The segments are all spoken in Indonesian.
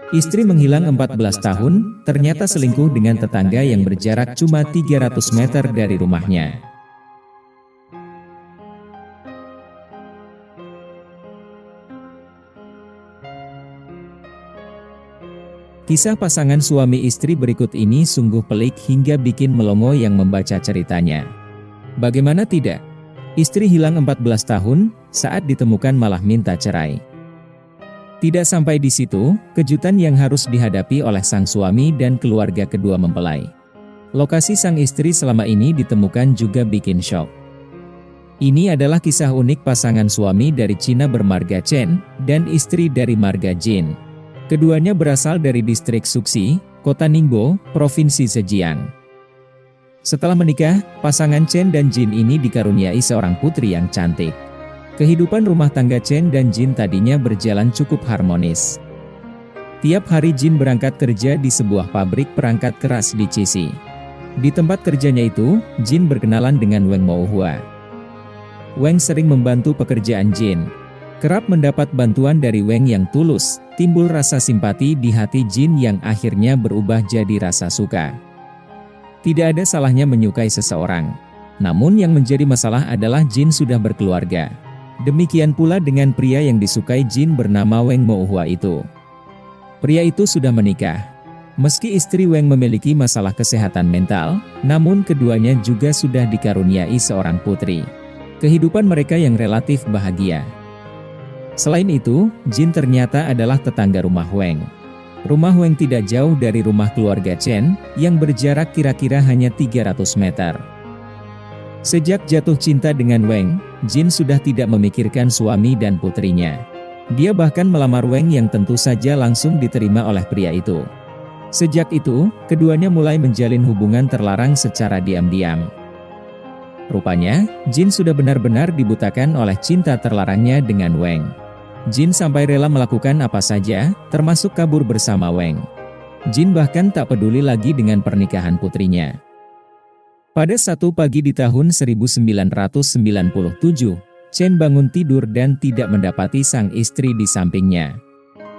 Istri menghilang 14 tahun, ternyata selingkuh dengan tetangga yang berjarak cuma 300 meter dari rumahnya. Kisah pasangan suami istri berikut ini sungguh pelik hingga bikin melongo yang membaca ceritanya. Bagaimana tidak? Istri hilang 14 tahun, saat ditemukan malah minta cerai. Tidak sampai di situ, kejutan yang harus dihadapi oleh sang suami dan keluarga kedua mempelai. Lokasi sang istri selama ini ditemukan juga bikin syok. Ini adalah kisah unik pasangan suami dari Cina bermarga Chen dan istri dari marga Jin. Keduanya berasal dari distrik Suxi, kota Ningbo, provinsi Zhejiang. Setelah menikah, pasangan Chen dan Jin ini dikaruniai seorang putri yang cantik. Kehidupan rumah tangga Chen dan Jin tadinya berjalan cukup harmonis. Tiap hari Jin berangkat kerja di sebuah pabrik perangkat keras di Cixi. Di tempat kerjanya itu, Jin berkenalan dengan Wang Mouhua. Wang sering membantu pekerjaan Jin. Kerap mendapat bantuan dari Wang yang tulus, timbul rasa simpati di hati Jin yang akhirnya berubah jadi rasa suka. Tidak ada salahnya menyukai seseorang. Namun yang menjadi masalah adalah Jin sudah berkeluarga. Demikian pula dengan pria yang disukai Jin bernama Wang Mouhua itu. Pria itu sudah menikah. Meski istri Wang memiliki masalah kesehatan mental, namun keduanya juga sudah dikaruniai seorang putri. Kehidupan mereka yang relatif bahagia. Selain itu, Jin ternyata adalah tetangga rumah Wang. Rumah Wang tidak jauh dari rumah keluarga Chen, yang berjarak kira-kira hanya 300 meter. Sejak jatuh cinta dengan Wang, Jin sudah tidak memikirkan suami dan putrinya. Dia bahkan melamar Wang yang tentu saja langsung diterima oleh pria itu. Sejak itu, keduanya mulai menjalin hubungan terlarang secara diam-diam. Rupanya, Jin sudah benar-benar dibutakan oleh cinta terlarangnya dengan Wang. Jin sampai rela melakukan apa saja, termasuk kabur bersama Wang. Jin bahkan tak peduli lagi dengan pernikahan putrinya. Pada satu pagi di tahun 1997, Chen bangun tidur dan tidak mendapati sang istri di sampingnya.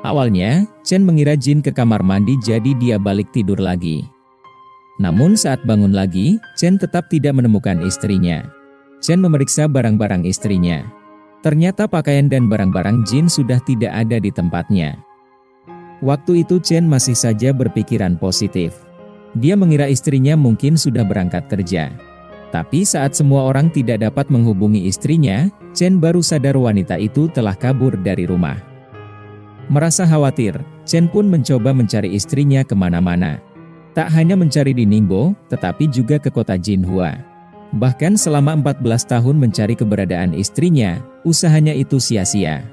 Awalnya, Chen mengira Jin ke kamar mandi jadi dia balik tidur lagi. Namun saat bangun lagi, Chen tetap tidak menemukan istrinya. Chen memeriksa barang-barang istrinya. Ternyata pakaian dan barang-barang Jin sudah tidak ada di tempatnya. Waktu itu Chen masih saja berpikiran positif. Dia mengira istrinya mungkin sudah berangkat kerja. Tapi saat semua orang tidak dapat menghubungi istrinya, Chen baru sadar wanita itu telah kabur dari rumah. Merasa khawatir, Chen pun mencoba mencari istrinya kemana-mana. Tak hanya mencari di Ningbo, tetapi juga ke kota Jinhua. Bahkan selama 14 tahun mencari keberadaan istrinya, usahanya itu sia-sia.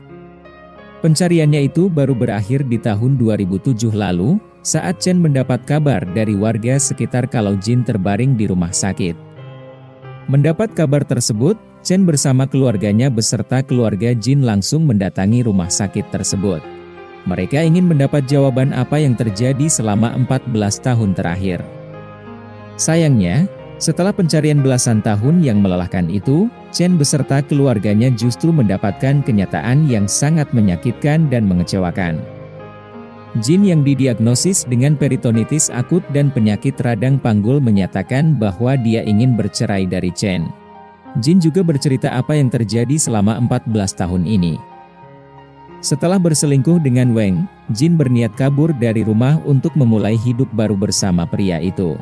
Pencariannya itu baru berakhir di tahun 2007 lalu, saat Chen mendapat kabar dari warga sekitar kalau Jin terbaring di rumah sakit. Mendapat kabar tersebut, Chen bersama keluarganya beserta keluarga Jin langsung mendatangi rumah sakit tersebut. Mereka ingin mendapat jawaban apa yang terjadi selama 14 tahun terakhir. Sayangnya, setelah pencarian belasan tahun yang melelahkan itu, Chen beserta keluarganya justru mendapatkan kenyataan yang sangat menyakitkan dan mengecewakan. Jin yang didiagnosis dengan peritonitis akut dan penyakit radang panggul menyatakan bahwa dia ingin bercerai dari Chen. Jin juga bercerita apa yang terjadi selama 14 tahun ini. Setelah berselingkuh dengan Wang, Jin berniat kabur dari rumah untuk memulai hidup baru bersama pria itu.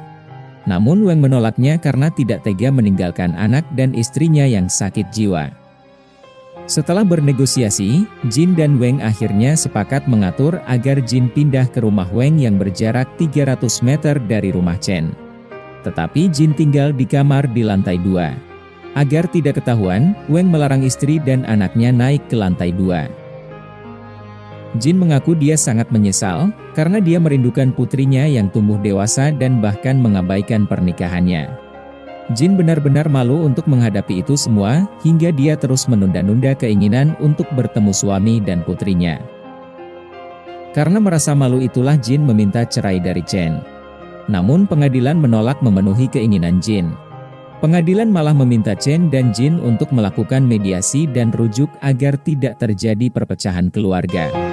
Namun Wang menolaknya karena tidak tega meninggalkan anak dan istrinya yang sakit jiwa. Setelah bernegosiasi, Jin dan Wang akhirnya sepakat mengatur agar Jin pindah ke rumah Wang yang berjarak 300 meter dari rumah Chen. Tetapi Jin tinggal di kamar di lantai 2. Agar tidak ketahuan, Wang melarang istri dan anaknya naik ke lantai 2. Jin mengaku dia sangat menyesal, karena dia merindukan putrinya yang tumbuh dewasa dan bahkan mengabaikan pernikahannya. Jin benar-benar malu untuk menghadapi itu semua, hingga dia terus menunda-nunda keinginan untuk bertemu suami dan putrinya. Karena merasa malu itulah Jin meminta cerai dari Chen. Namun pengadilan menolak memenuhi keinginan Jin. Pengadilan malah meminta Chen dan Jin untuk melakukan mediasi dan rujuk agar tidak terjadi perpecahan keluarga.